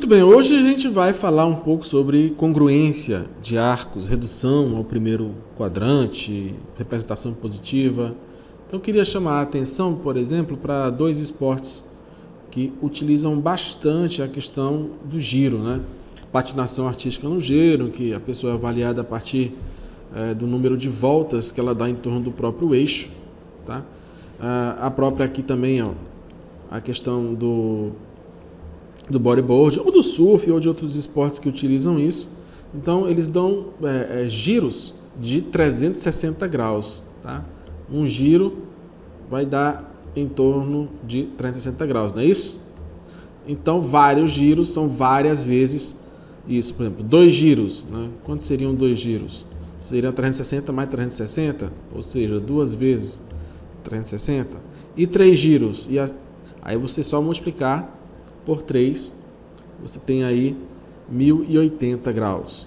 Muito bem, hoje a gente vai falar um pouco sobre congruência de arcos, redução ao primeiro quadrante, representação positiva. Então eu queria chamar a atenção, por exemplo, para dois esportes que utilizam bastante a questão do giro, né? Patinação artística no giro, que a pessoa é avaliada a partir do número de voltas que ela dá em torno do próprio eixo, tá? A própria aqui também, ó, a questão do bodyboard, ou do surf, ou de outros esportes que utilizam isso. Então, eles dão giros de 360 graus. Tá? Um giro vai dar em torno de 360 graus, não é isso? Então, vários giros são várias vezes isso. Por exemplo, 2 giros. Né? Quantos seriam 2 giros? Seria 360 mais 360, ou seja, 2 vezes 360. E 3 giros. Aí você só multiplicar por 3, você tem aí 1080 graus.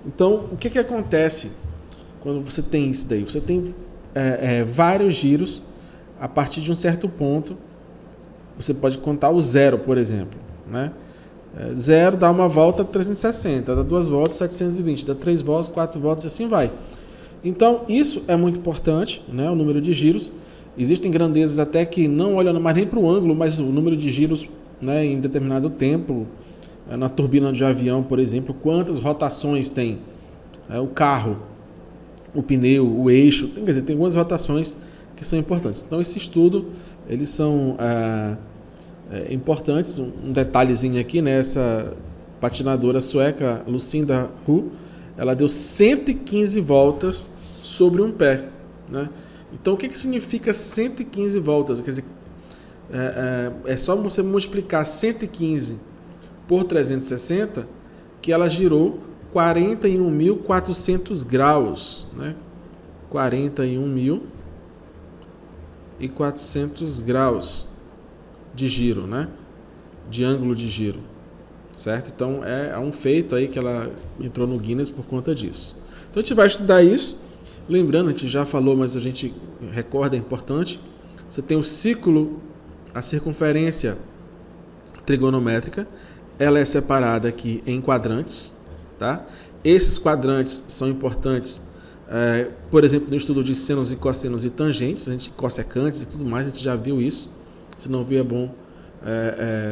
Então, o que acontece quando você tem isso daí? Você tem vários giros, a partir de um certo ponto, você pode contar o zero, por exemplo. Né? Zero dá uma volta 360, dá 2 voltas 720, dá 3 voltas, 4 voltas e assim vai. Então, isso é muito importante, né? O número de giros. Existem grandezas até que não olham mais nem para o ângulo, mas o número de giros, né, em determinado tempo, na turbina de avião, por exemplo, quantas rotações tem o carro, o pneu, o eixo, quer dizer, tem algumas rotações que são importantes. Então, esse estudo, eles são importantes. Um detalhezinho aqui, né, essa patinadora sueca, Lucinda Hu, ela deu 115 voltas sobre um pé, né? Então, o que significa 115 voltas? Quer dizer, é só você multiplicar 115 por 360 que ela girou 41.400 graus, né? 41.400 graus de giro, né? De ângulo de giro, certo? Então é um feito aí que ela entrou no Guinness por conta disso. Então a gente vai estudar isso. Lembrando, a gente já falou, mas a gente recorda, é importante. Você tem o ciclo, a circunferência trigonométrica, ela é separada aqui em quadrantes, tá? Esses quadrantes são importantes, por exemplo, no estudo de senos e cossenos e tangentes, a gente cossecantes e tudo mais, a gente já viu isso. Se não viu, é bom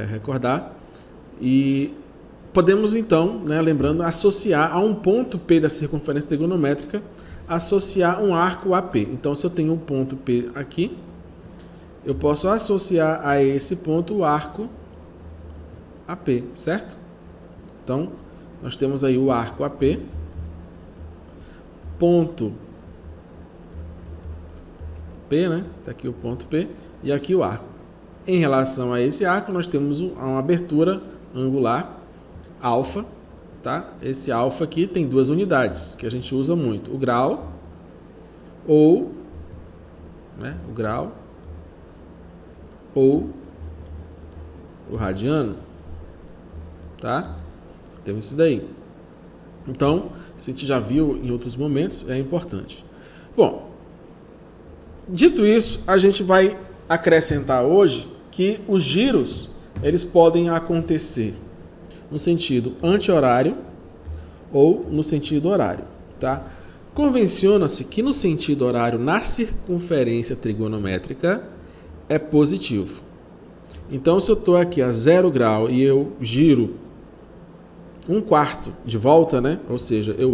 recordar. E podemos então, né, lembrando, associar a um ponto P da circunferência trigonométrica, associar um arco AP. Então, se eu tenho um ponto P aqui, eu posso associar a esse ponto o arco AP, certo? Então, nós temos aí o arco AP, ponto P, né? Está aqui o ponto P e aqui o arco. Em relação a esse arco, nós temos uma abertura angular alfa, tá? Esse alfa aqui tem 2 unidades que a gente usa muito: o grau ou, né, o grau ou o radiano, tá? Temos isso daí. Então, isso a gente já viu em outros momentos, é importante. Bom, dito isso, a gente vai acrescentar hoje que os giros, eles podem acontecer no sentido anti-horário ou no sentido horário, tá? Convenciona-se que no sentido horário, na circunferência trigonométrica, é positivo. Então, se eu estou aqui a 0 grau e eu giro 1/4 de volta, né? Ou seja, eu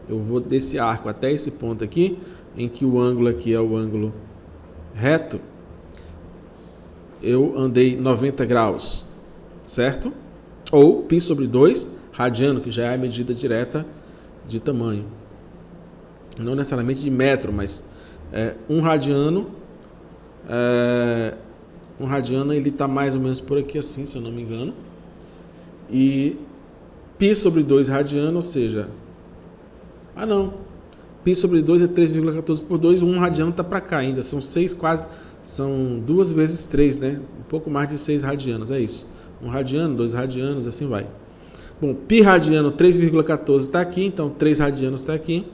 vou desse arco até esse ponto aqui, em que o ângulo aqui é o ângulo reto, eu andei 90 graus, certo? Ou π sobre 2 radiano, que já é a medida direta de tamanho. Não necessariamente de metro, mas um radiano ele está mais ou menos por aqui assim, se eu não me engano. E π sobre 2 radiano, ou seja... π sobre 2 é 3,14 por 2, 1 radiano está para cá ainda, são 6 quase... São 2 vezes 3, né? Um pouco mais de 6 radianos, é isso. 1 radiano, 2 radianos, assim vai. Bom, π radiano 3,14 está aqui, então 3 radianos está aqui.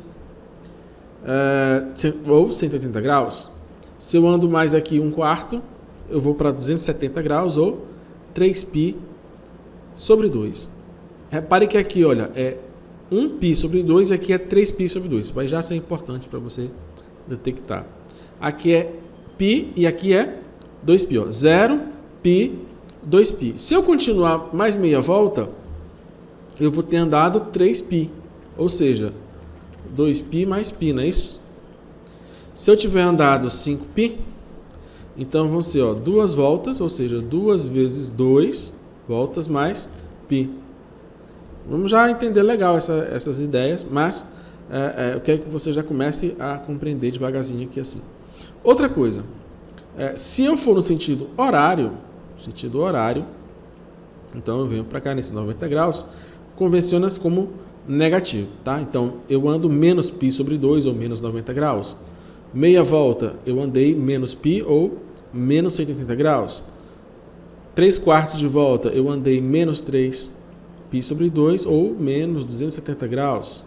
Ou 180 graus. Se eu ando mais aqui 1/4, eu vou para 270 graus, ou 3π sobre 2. Repare que aqui, olha, é 1π sobre 2 e aqui é 3π sobre 2. Vai já ser importante para você detectar. Aqui é π e aqui é 2π. Ó. 0π, 2π. Se eu continuar mais meia volta, eu vou ter andado 3π. Ou seja, 2π mais π, não é isso? Se eu tiver andado 5π, então vão ser duas voltas, ou seja, 2 vezes 2 voltas mais π. Vamos já entender legal essas ideias, mas eu quero que você já comece a compreender devagarzinho aqui assim. Outra coisa, se eu for no sentido horário, então eu venho para cá nesse 90 graus, convenciona-se como negativo, tá? Então eu ando menos π sobre 2 ou menos 90 graus. Meia volta eu andei menos π ou menos 180 graus. 3/4 de volta eu andei menos 3π sobre 2 ou menos 270 graus.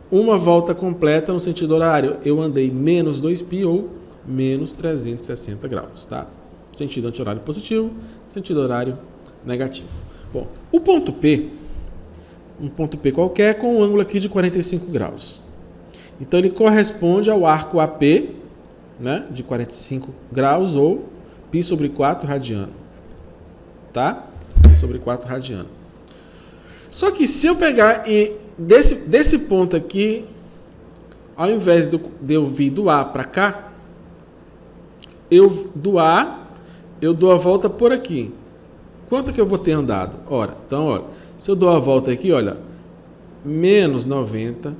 Uma volta completa no sentido horário eu andei menos 2π ou menos 360 graus, tá? Sentido anti-horário positivo, sentido horário negativo. Bom, o ponto P, um ponto P qualquer com um ângulo aqui de 45 graus. Então ele corresponde ao arco AP, né, de 45 graus ou π sobre 4 radiano, tá? Π sobre 4 radiano. Só que se eu pegar e desse ponto aqui, ao invés de eu vir do A para cá, do A eu dou a volta por aqui. Quanto que eu vou ter andado? Ora, então, olha, se eu dou a volta aqui, olha, menos 90,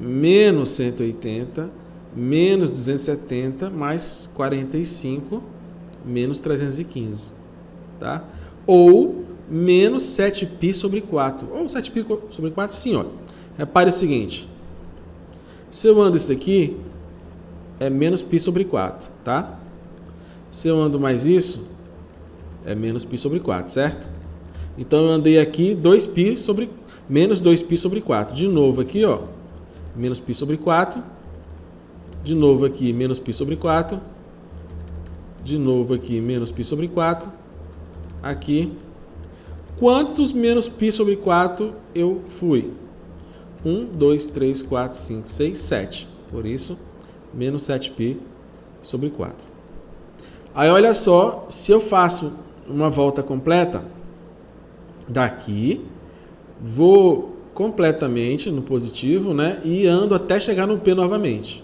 menos 180, menos 270, mais 45, menos 315, tá? Ou menos 7π sobre 4. Ou 7π sobre 4, sim, olha. Repare o seguinte. Se eu ando isso aqui, é menos π sobre 4, tá? Se eu ando mais isso, é menos π sobre 4, certo? Então eu andei aqui 2π sobre, menos 2π sobre 4. De novo aqui, ó, menos π sobre 4. De novo aqui, menos π sobre 4. De novo aqui, menos π sobre 4. Aqui. Quantos menos π sobre 4 eu fui? 1, 2, 3, 4, 5, 6, 7. Por isso, menos 7π sobre 4. Aí, olha só, se eu faço uma volta completa, daqui, vou completamente no positivo, né? E ando até chegar no P novamente.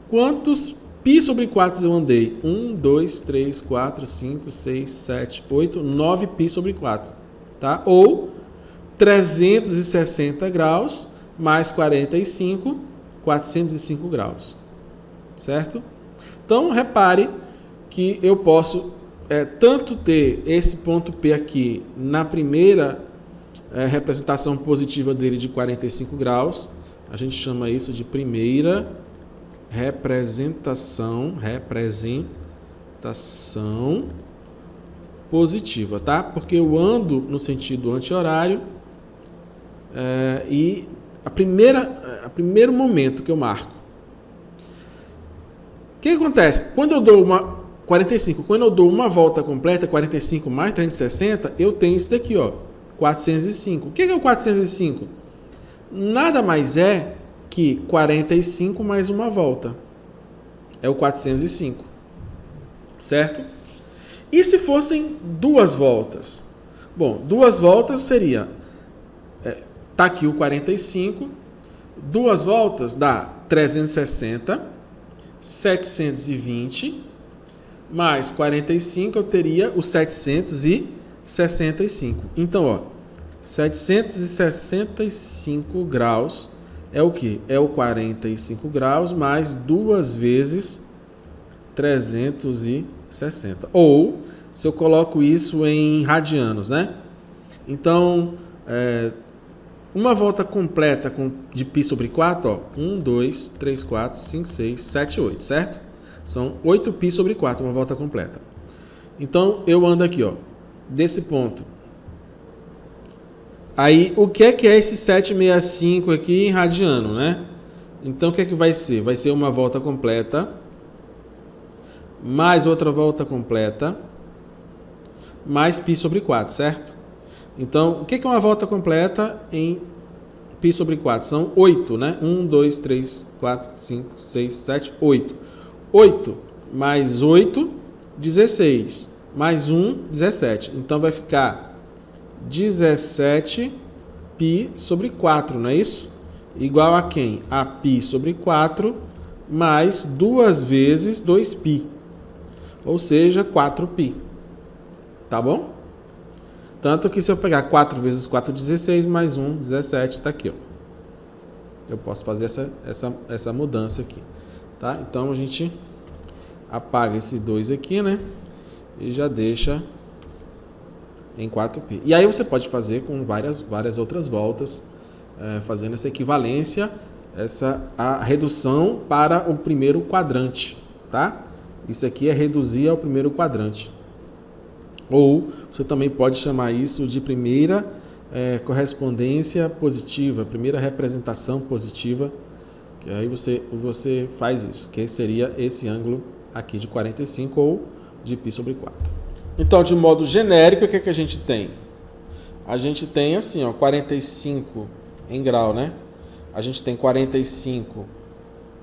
Quantos π sobre 4 eu andei? 1, 2, 3, 4, 5, 6, 7, 8, 9π sobre 4. Tá? Ou 360 graus mais 45, 405 graus. Certo? Então, repare que eu posso tanto ter esse ponto P aqui na primeira representação positiva dele de 45 graus, a gente chama isso de primeira representação positiva, tá? Porque eu ando no sentido anti-horário e a primeiro momento que eu marco. O que acontece? Quando eu dou quando eu dou uma volta completa, 45 mais 360, eu tenho isso daqui, ó, 405. O que é o 405? Nada mais é que 45 mais uma volta. É o 405. Certo? E se fossem duas voltas? Bom, duas voltas seria... tá aqui o 45. Duas voltas dá 360, 720... mais 45, eu teria o 765. Então, ó, 765 graus é o que? É o 45 graus mais 2 vezes 360. Ou, se eu coloco isso em radianos, né? Então, uma volta completa de π sobre 4, ó, 1, 2, 3, 4, 5, 6, 7, 8, certo? São 8π sobre 4, uma volta completa. Então, eu ando aqui, ó, desse ponto. Aí, o que é esse 765 aqui em radiano, né? Então, o que é que vai ser? Vai ser uma volta completa, mais outra volta completa, mais π sobre 4, certo? Então, o que é uma volta completa em π sobre 4? São 8, né? 1, 2, 3, 4, 5, 6, 7, 8. 8 mais 8, 16. Mais 1, 17. Então, vai ficar 17 π sobre 4, não é isso? Igual a quem? A π sobre 4 mais 2 vezes 2π. Ou seja, 4π. Tá bom? Tanto que se eu pegar 4 vezes 4, 16, mais 1, 17, tá aqui, ó. Eu posso fazer essa mudança aqui, tá? Então, a gente apaga esse 2 aqui, né? E já deixa em 4π. E aí você pode fazer com várias outras voltas, fazendo essa equivalência, a redução para o primeiro quadrante, tá? Isso aqui é reduzir ao primeiro quadrante. Ou você também pode chamar isso de primeira correspondência positiva, primeira representação positiva, que aí você faz isso, que seria esse ângulo aqui de 45 ou de π sobre 4. Então, de modo genérico, o que a gente tem? A gente tem assim, ó, 45 em grau, né? A gente tem 45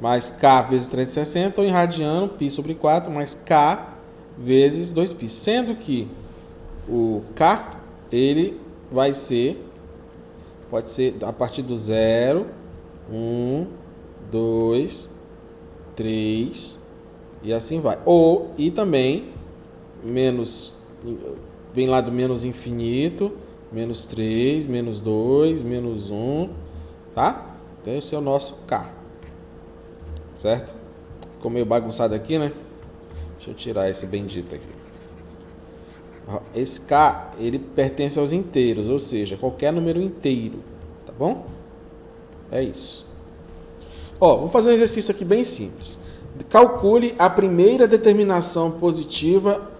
mais K vezes 360, ou em radiano, π sobre 4 mais K vezes 2π. Sendo que o K, ele vai ser, pode ser a partir do 0, 1, 2, 3, e assim vai. E também, vem lá do menos infinito, menos 3, menos 2, menos 1, tá? Então esse é o nosso K, certo? Ficou meio bagunçado aqui, né? Deixa eu tirar esse bendito aqui. Esse K, ele pertence aos inteiros, ou seja, qualquer número inteiro, tá bom? É isso. Ó, vamos fazer um exercício aqui bem simples. Calcule a primeira determinação positiva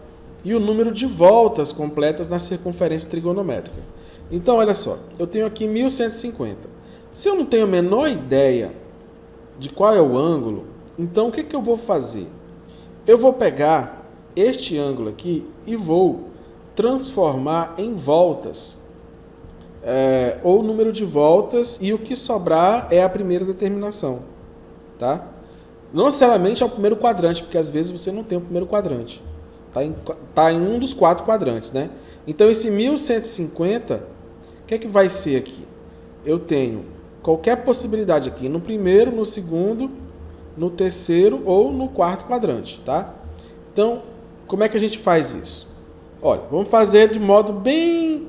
e o número de voltas completas na circunferência trigonométrica. Então, olha só, eu tenho aqui 1150. Se eu não tenho a menor ideia de qual é o ângulo, então o que eu vou fazer? Eu vou pegar este ângulo aqui e vou transformar em voltas, ou número de voltas, e o que sobrar é a primeira determinação, tá? Não necessariamente é o primeiro quadrante, porque às vezes você não tem o primeiro quadrante. Tá em um dos 4 quadrantes, né? Então, esse 1150, o que é que vai ser aqui? Eu tenho qualquer possibilidade aqui, no primeiro, no segundo, no terceiro ou no 4º quadrante, tá? Então, como é que a gente faz isso? Olha, vamos fazer de modo bem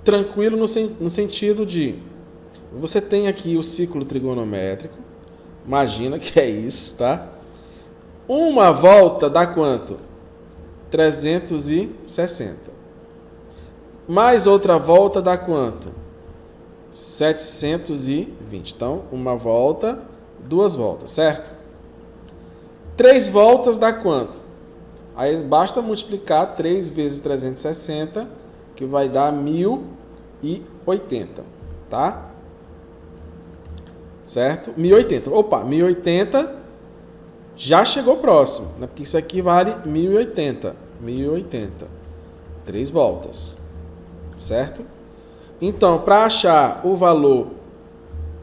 tranquilo no sentido de... Você tem aqui o ciclo trigonométrico, imagina que é isso, tá? Uma volta dá quanto? 360. Mais outra volta dá quanto? 720. Então, uma volta, 2 voltas, certo? 3 voltas dá quanto? Aí basta multiplicar 3 vezes 360, que vai dar 1080, tá? Certo? 1080. Opa, 1080 já chegou próximo, né? Porque isso aqui vale 1080. 1080. 3 voltas. Certo? Então, para achar o valor,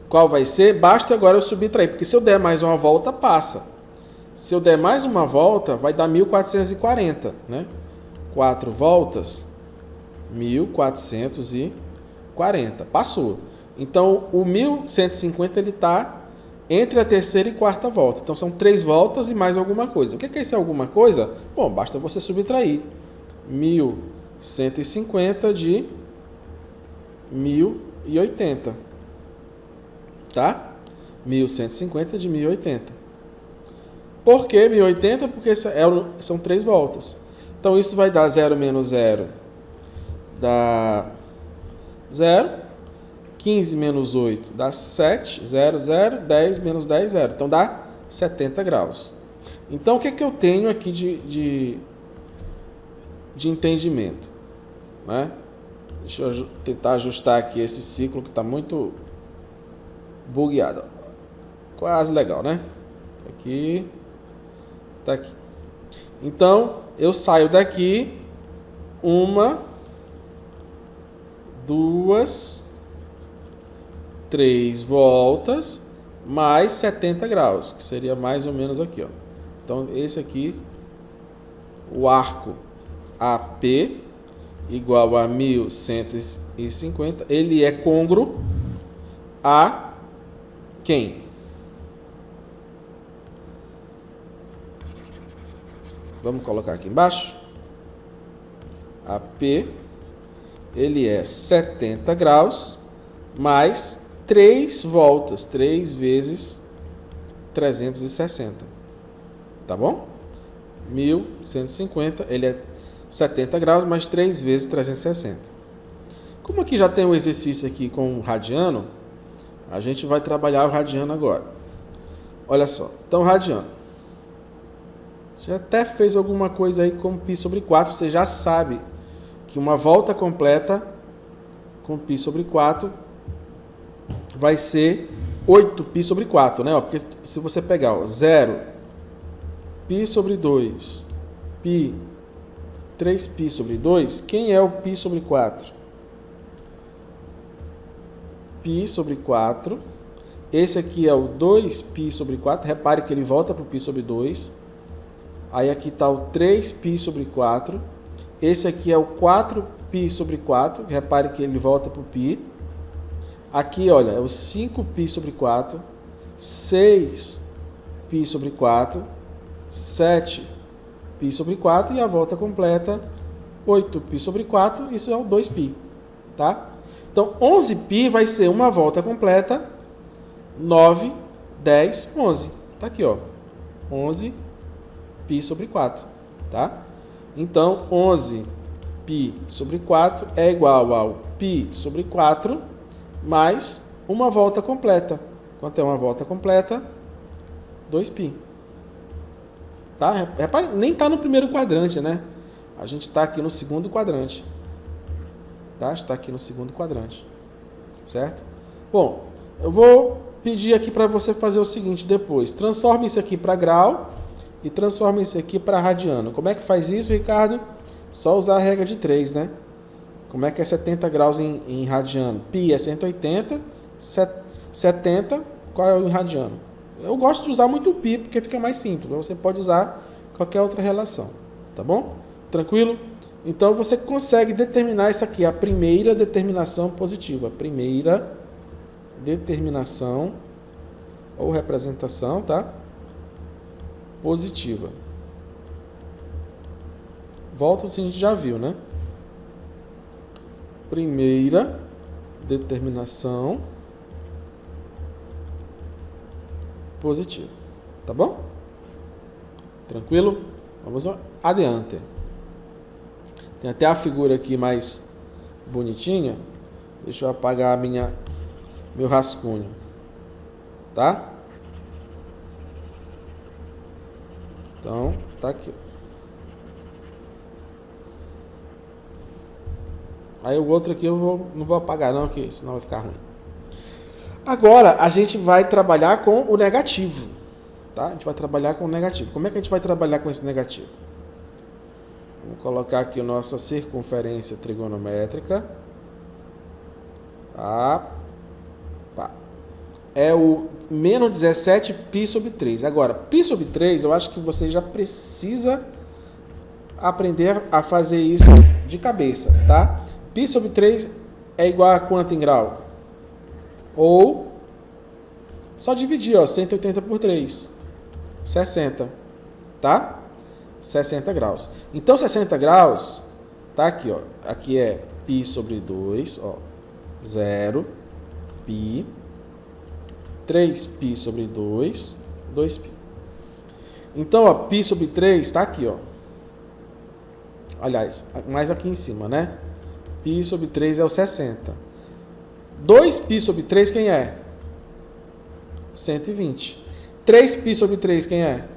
qual vai ser, basta agora eu subtrair. Porque se eu der mais uma volta, passa. Se eu der mais uma volta, vai dar 1440, né? 4 voltas, 1440. Passou. Então, o 1150 ele está entre a terceira e quarta volta. Então, são 3 voltas e mais alguma coisa. O que é esse alguma coisa? Bom, basta você subtrair 1150 de 1080. Tá? 1150 de 1080. Por que 1080? Porque são 3 voltas. Então, isso vai dar 0 menos 0. Dá 0. 15 menos 8 dá 7. 0, 0. 10 menos 10, 0. Então, dá 70 graus. Então, o que eu tenho aqui de entendimento? Né? Deixa eu tentar ajustar aqui esse ciclo que está muito bugueado. Quase legal, né? Aqui. Tá aqui. Então, eu saio daqui 1, 2, 3 voltas mais 70 graus, que seria mais ou menos aqui, ó. Então, esse aqui, o arco AP igual a 1150, ele é côngruo a quem? Vamos colocar aqui embaixo. AP, ele é 70 graus mais 3 voltas, 3 vezes 360. Tá bom? 1150, ele é 70 graus mais 3 vezes 360. Como aqui já tem um exercício aqui com o radiano, a gente vai trabalhar o radiano agora. Olha só, então radiano. Você até fez alguma coisa aí com π sobre 4, você já sabe que uma volta completa com π sobre 4 vai ser 8π sobre 4, né? Porque se você pegar 0, π sobre 2, π, 3π sobre 2, quem é o π sobre 4? π sobre 4. Esse aqui é o 2π sobre 4. Repare que ele volta para o π sobre 2. Aí aqui está o 3π sobre 4. Esse aqui é o 4π sobre 4. Repare que ele volta para o π. Aqui, olha, é o 5π sobre 4. 6π sobre 4. 7π sobre 4. E a volta completa, 8π sobre 4. Isso é o 2π. Tá? Então, 11π vai ser uma volta completa. 9, 10, 11. Tá aqui, ó. 11π sobre 4. Tá? Então, 11π sobre 4 é igual ao π sobre 4 mais uma volta completa. Quanto é uma volta completa? 2π. Tá? Repare, nem está no primeiro quadrante, né? A gente está aqui no segundo quadrante. Tá? Está aqui no segundo quadrante. Certo? Bom, eu vou pedir aqui para você fazer o seguinte depois. Transforme isso aqui para grau e transforme isso aqui para radiano. Como é que faz isso, Ricardo? Só usar a regra de 3, né? Como é que é 70 graus em radiano? Π é 180, 70, qual é o em radiano? Eu gosto de usar muito o π, porque fica mais simples. Você pode usar qualquer outra relação. Tá bom? Tranquilo? Então, você consegue determinar isso aqui, a primeira determinação positiva. Primeira determinação ou representação, tá? Positiva. Voltas a gente já viu, né? Primeira determinação positiva. Tá bom? Tranquilo? Vamos adiante. Tem até a figura aqui mais bonitinha. Deixa eu apagar meu rascunho. Tá? Então, tá aqui. Aí o outro aqui não vou apagar não, que senão vai ficar ruim. Agora, a gente vai trabalhar com o negativo. Tá? A gente vai trabalhar com o negativo. Como é que a gente vai trabalhar com esse negativo? Vamos colocar aqui a nossa circunferência trigonométrica. É o menos 17π sobre 3. Agora, π sobre 3, eu acho que você já precisa aprender a fazer isso de cabeça, tá? Π sobre 3 é igual a quanto em grau? Ou, só dividir, ó, 180 por 3. 60, tá? 60 graus. Então, 60 graus, tá aqui, ó. Aqui é π sobre 2, ó. 0, π. 3π sobre 2, 2π. Então, ó, π sobre 3 está aqui, ó. Aliás, mais aqui em cima, né? π sobre 3 é o 60. 2π sobre 3 quem é? 120. 3π sobre 3 quem é?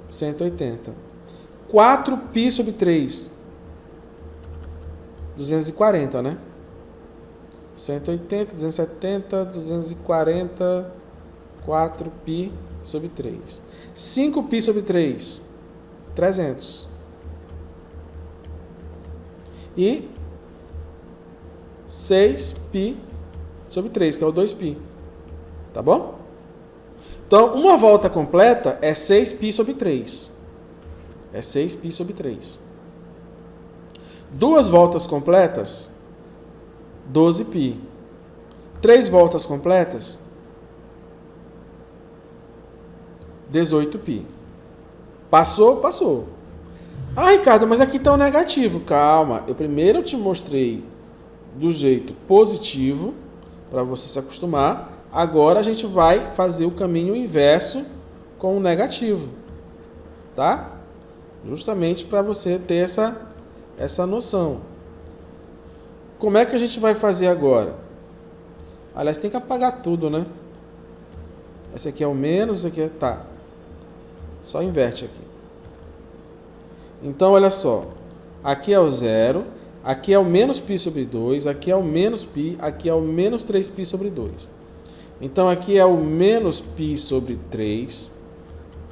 180. 4π sobre 3. 240, né? 180, 270, 240, 4π sobre 3. 5π sobre 3, 300. E 6π sobre 3, que é o 2π. Tá bom? Então, uma volta completa é 6π sobre 3. É 6π sobre 3. Duas voltas completas, 12π. 3 voltas completas, 18π. Passou? Passou. Ah, Ricardo, mas aqui está o negativo. Calma, eu primeiro te mostrei do jeito positivo, para você se acostumar. Agora a gente vai fazer o caminho inverso com o negativo. Tá? Justamente para você ter essa noção. Como é que a gente vai fazer agora? Aliás, tem que apagar tudo, né? Esse aqui é o menos, esse aqui é... Tá. Só inverte aqui. Então, olha só. Aqui é o zero. Aqui é o menos π sobre 2. Aqui é o menos π. Aqui é o menos 3π sobre 2. Então, aqui é o menos π sobre 3.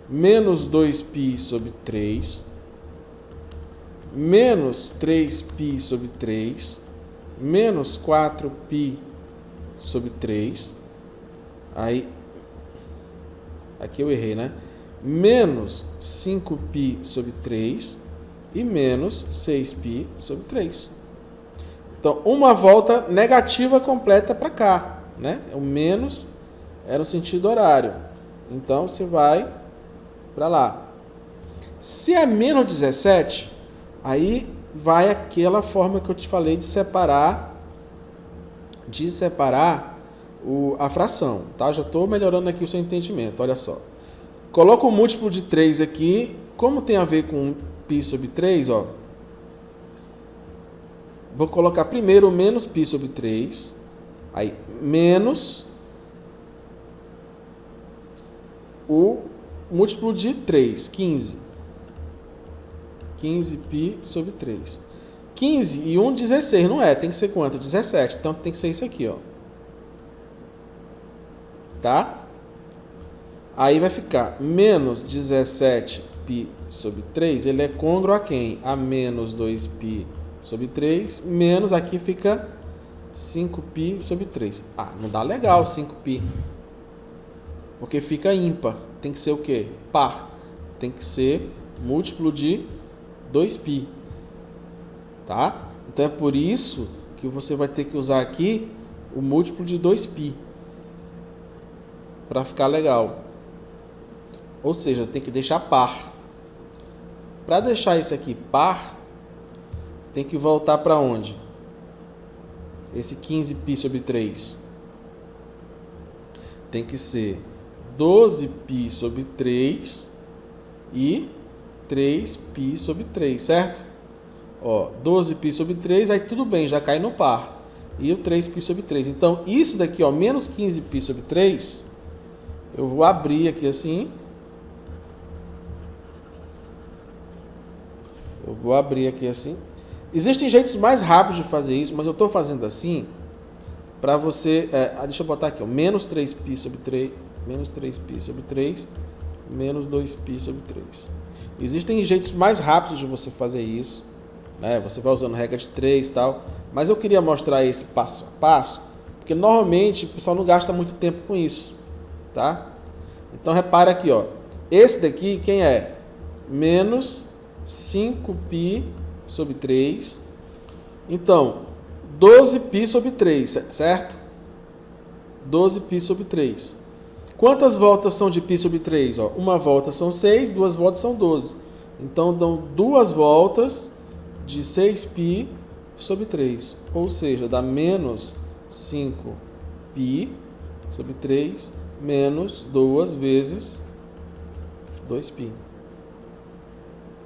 Menos 2π sobre 3. Menos 3π sobre 3. Menos 4π sobre 3. Aí, aqui eu errei, né? Menos 5π sobre 3 e menos 6π sobre 3. Então, uma volta negativa completa para cá, né? O menos era o sentido horário. Então, você vai para lá. Se é menos 17, aí vai aquela forma que eu te falei de separar a fração, tá? Já estou melhorando aqui o seu entendimento, olha só. Coloca o múltiplo de 3 aqui. Como tem a ver com π sobre 3, ó. Vou colocar primeiro o menos π sobre 3. Aí, menos o múltiplo de 3, 15. 15π sobre 3. 15 e 1, 16. Não é, tem que ser quanto? 17. Então, tem que ser isso aqui, ó. Tá? Aí vai ficar menos 17π sobre 3, ele é côngruo a quem? A menos 2π sobre 3, menos aqui fica 5π sobre 3. Ah, não dá legal 5π. Porque fica ímpar. Tem que ser o quê? Par. Tem que ser múltiplo de 2π. Tá? Então é por isso que você vai ter que usar aqui o múltiplo de 2π. Para ficar legal. Ou seja, tem que deixar par. Para deixar isso aqui par, tem que voltar para onde? Esse 15π sobre 3. Tem que ser 12π sobre 3 e 3π sobre 3, certo? Ó, 12π sobre 3, aí tudo bem, já cai no par. E o 3π sobre 3. Então, isso daqui, ó, menos 15π sobre 3, eu vou abrir aqui assim. Eu vou abrir aqui assim. Existem jeitos mais rápidos de fazer isso, mas eu estou fazendo assim para você... deixa eu botar aqui, ó, menos 3π sobre 3, menos 3π sobre 3, menos 2π sobre 3. Existem jeitos mais rápidos de você fazer isso. Né? Você vai usando regra de 3 e tal. Mas eu queria mostrar esse passo a passo, porque normalmente o pessoal não gasta muito tempo com isso. Tá? Então, repara aqui, ó. Esse daqui, quem é? Menos 5π sobre 3. Então, 12π sobre 3, certo? 12π sobre 3. Quantas voltas são de π sobre 3? Ó, uma volta são 6, duas voltas são 12. Então, dão duas voltas de 6π sobre 3. Ou seja, dá menos 5π sobre 3 menos 2 vezes 2π.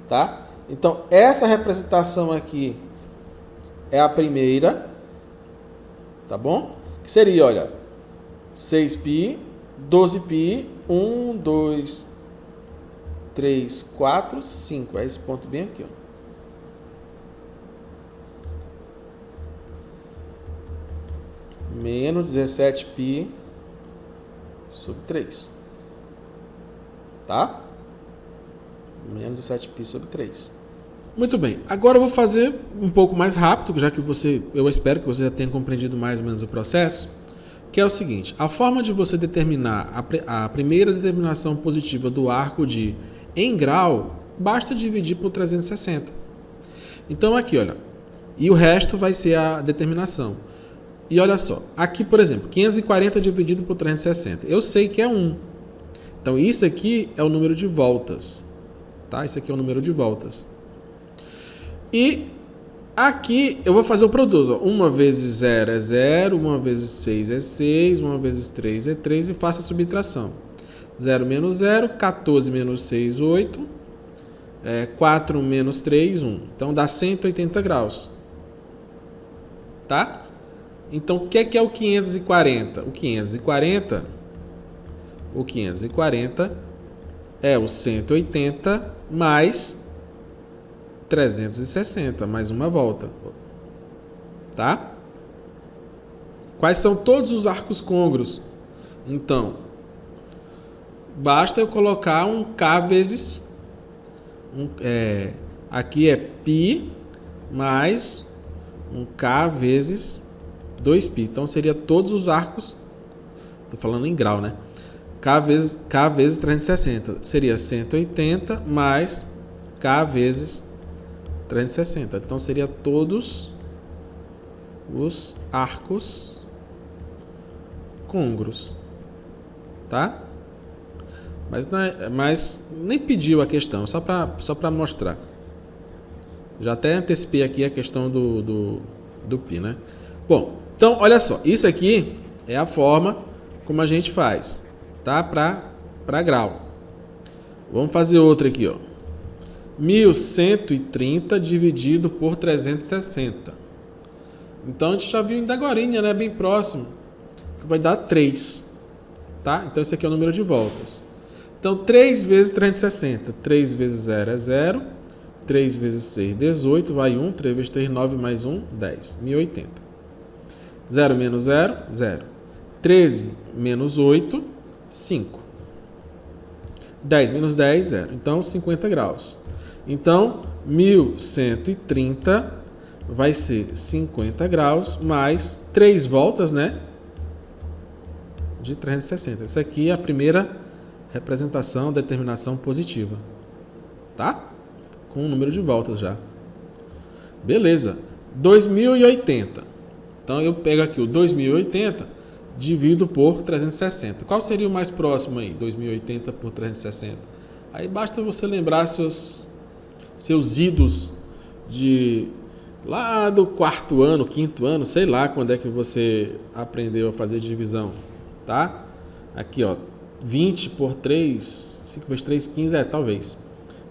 Tá? Então, essa representação aqui é a primeira. Tá bom? Que seria, olha, 6π, 12π, 1, 2, 3, 4, 5. É esse ponto bem aqui, ó. Menos 17π sobre 3. Tá? Menos 17π sobre 3. Muito bem. Agora eu vou fazer um pouco mais rápido, já que eu espero que você já tenha compreendido mais ou menos o processo, que é o seguinte: a forma de você determinar a primeira determinação positiva do arco de em grau, basta dividir por 360. Então aqui, olha, e o resto vai ser a determinação. E olha só, aqui, por exemplo, 540 dividido por 360. Eu sei que é 1. Então isso aqui é o número de voltas, tá? Isso aqui é o número de voltas. E aqui eu vou fazer o produto. 1 vezes 0 é 0, 1 vezes 6 é 6, 1 vezes 3 é 3 e faço a subtração. 0 menos 0, 14 menos 6, 8. 4 menos 3, 1. Então dá 180 graus. Tá? Então o que é o 540? O 540 é o 180 mais 360, mais uma volta. Tá? Quais são todos os arcos côngruos? Então, basta eu colocar um K vezes... aqui é π mais um K vezes 2π. Então, seria todos os arcos... Estou falando em grau, né? K vezes 360. Seria 180 mais K vezes 360. Então, seria todos os arcos côngruos. Tá? Mas nem pediu a questão, só para mostrar. Já até antecipei aqui a questão do π, né? Bom, então, olha só. Isso aqui é a forma como a gente faz, tá? Para grau. Vamos fazer outra aqui, ó. 1130 dividido por 360. Então, a gente já viu ainda agorinha, né? Bem próximo. Que vai dar 3. Tá? Então, esse aqui é o número de voltas. Então, 3 vezes 360. 3 vezes 0 é 0. 3 vezes 6, 18. Vai 1. 3 vezes 3, 9 mais 1, 10. 1080. 0 menos 0, 0. 13 menos 8, 5. 10 menos 10, 0. Então, 50 graus. Então, 1130 vai ser 50 graus mais 3 voltas, né? De 360. Essa aqui é a primeira representação, determinação positiva. Tá? Com o número de voltas já. Beleza. 2080. Então, eu pego aqui o 2080, divido por 360. Qual seria o mais próximo aí? 2080 por 360. Aí basta você lembrar seus idos de lá do 4º ano, 5º ano, sei lá quando é que você aprendeu a fazer divisão, tá? Aqui, ó, 20 por 3, 5 vezes 3, 15, talvez.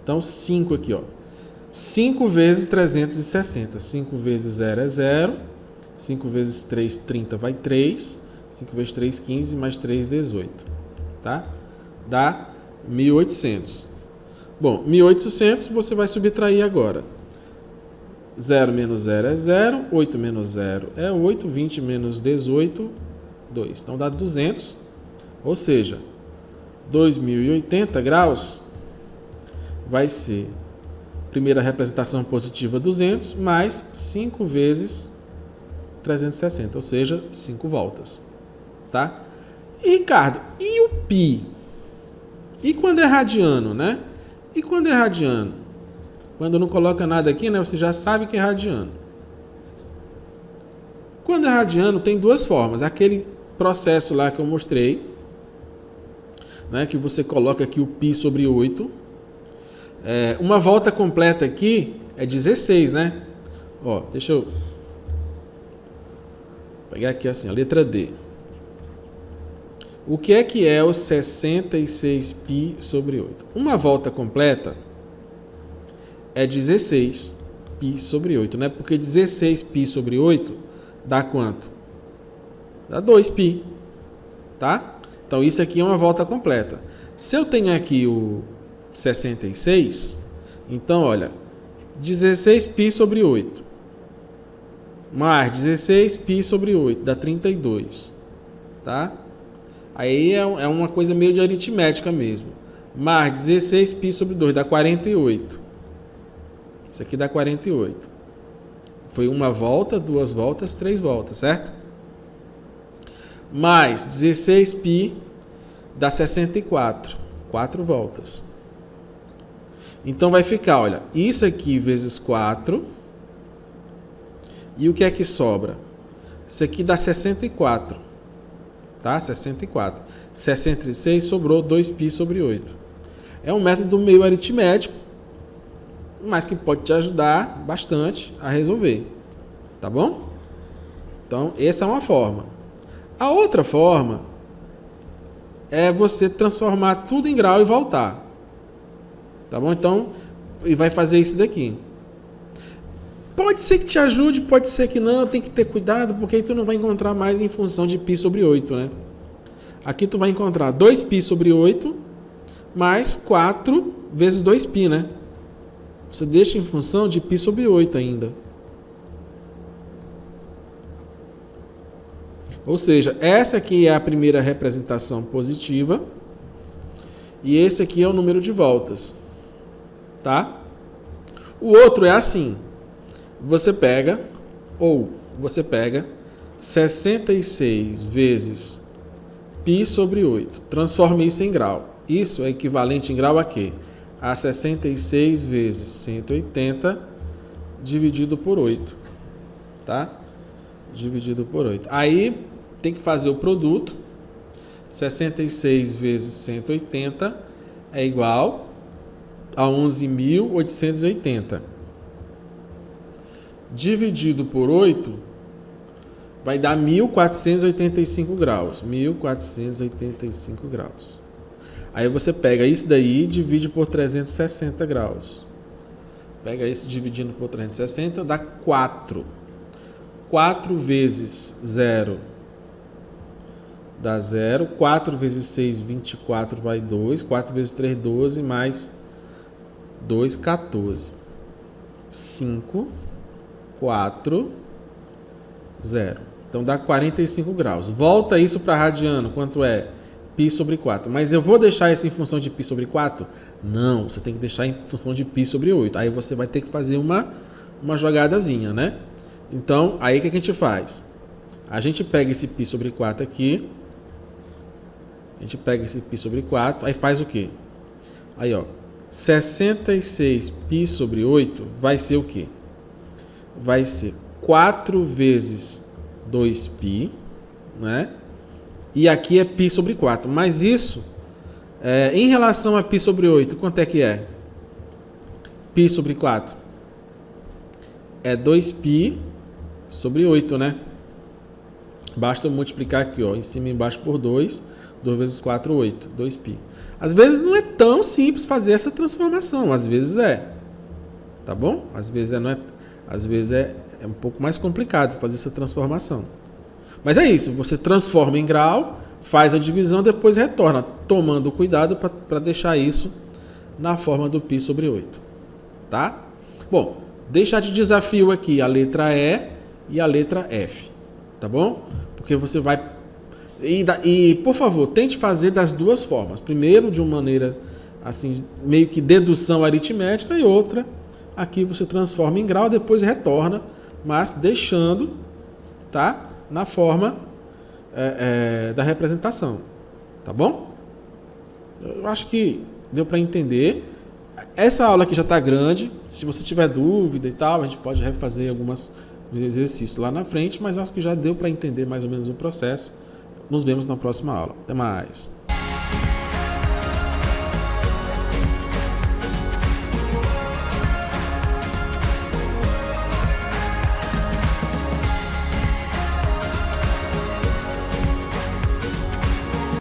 Então, 5 aqui, ó. 5 vezes 360. 5 vezes 0 é 0. 5 vezes 3, 30, vai 3. 5 vezes 3, 15, mais 3, 18. Tá? Dá 1.800. Bom, 1.800 você vai subtrair agora. 0 menos 0 é 0. 8 menos 0 é 8. 20 menos 18, 2. Então dá 200. Ou seja, 2080 graus vai ser primeira representação positiva 200 mais 5 vezes 360, ou seja, 5 voltas. Tá? E, Ricardo, e o π? E quando é radiano, né? E quando é radiano? Quando não coloca nada aqui, né? Você já sabe que é radiano. Quando é radiano, tem duas formas. Aquele processo lá que eu mostrei, né? Que você coloca aqui o π sobre 8. Uma volta completa aqui é 16, né? Ó, deixa eu pegar aqui assim, a letra D. O que é o 66π sobre 8? Uma volta completa é 16π sobre 8, né? Porque 16π sobre 8 dá quanto? Dá 2π, tá? Então, isso aqui é uma volta completa. Se eu tenho aqui o 66, então, olha, 16π sobre 8, mais 16π sobre 8, dá 32, tá? Aí é uma coisa meio de aritmética mesmo. Mais 16π sobre 2, dá 48. Isso aqui dá 48. Foi uma volta, 2 voltas, 3 voltas, certo? Mais 16π dá 64. 4 voltas. Então vai ficar, olha, isso aqui vezes 4. E o que é que sobra? Isso aqui dá 64. Tá? 64. 66 sobrou 2π sobre 8. É um método meio aritmético, mas que pode te ajudar bastante a resolver. Tá bom? Então, essa é uma forma. A outra forma é você transformar tudo em grau e voltar. Tá bom? Então, e vai fazer isso daqui. Pode ser que te ajude, pode ser que não, tem que ter cuidado, porque aí tu não vai encontrar mais em função de π sobre 8, né? Aqui tu vai encontrar 2π sobre 8 mais 4 vezes 2π, né? Você deixa em função de π sobre 8 ainda. Ou seja, essa aqui é a primeira representação positiva e esse aqui é o número de voltas. Tá? O outro é assim. Você pega 66 vezes π sobre 8. Transforma isso em grau. Isso é equivalente em grau a quê? A 66 vezes 180 dividido por 8. Tá? Dividido por 8. Aí tem que fazer o produto. 66 vezes 180 é igual a 11.880. Dividido por 8 vai dar 1.485 graus. 1.485 graus. Aí você pega isso daí e divide por 360 graus. Pega isso dividindo por 360, dá 4. 4 vezes 0 dá 0. 4 vezes 6, 24, vai 2. 4 vezes 3, 12, mais 2, 14. 5, 4, 0. Então dá 45 graus. Volta isso para radiano. Quanto é? π sobre 4. Mas eu vou deixar isso em função de π sobre 4? Não, você tem que deixar em função de π sobre 8. Aí você vai ter que fazer uma jogadazinha, né? Então, aí o que a gente faz? A gente pega esse π sobre 4 aqui. A gente pega esse π sobre 4. Aí faz o quê? Aí, ó. 66 π sobre 8 vai ser o quê? Vai ser 4 vezes 2π, né? E aqui é π sobre 4. Mas isso, em relação a π sobre 8, quanto é que é? π sobre 4 é 2π sobre 8, né? Basta eu multiplicar aqui, ó, em cima e embaixo por 2. 2 vezes 4, 8. 2π. Às vezes não é tão simples fazer essa transformação. Às vezes é. Tá bom? Às vezes é um pouco mais complicado fazer essa transformação. Mas é isso. Você transforma em grau, faz a divisão, depois retorna, tomando cuidado para deixar isso na forma do π sobre 8. Tá? Bom, deixar de desafio aqui a letra E e a letra F. Tá bom? Porque você vai... E, por favor, tente fazer das duas formas. Primeiro, de uma maneira, assim, meio que dedução aritmética, e outra, aqui você transforma em grau, depois retorna, mas deixando, tá, na forma da representação. Tá bom? Eu acho que deu para entender. Essa aula aqui já está grande. Se você tiver dúvida e tal, a gente pode refazer alguns exercícios lá na frente, mas acho que já deu para entender mais ou menos o processo. Nos vemos na próxima aula. Até mais.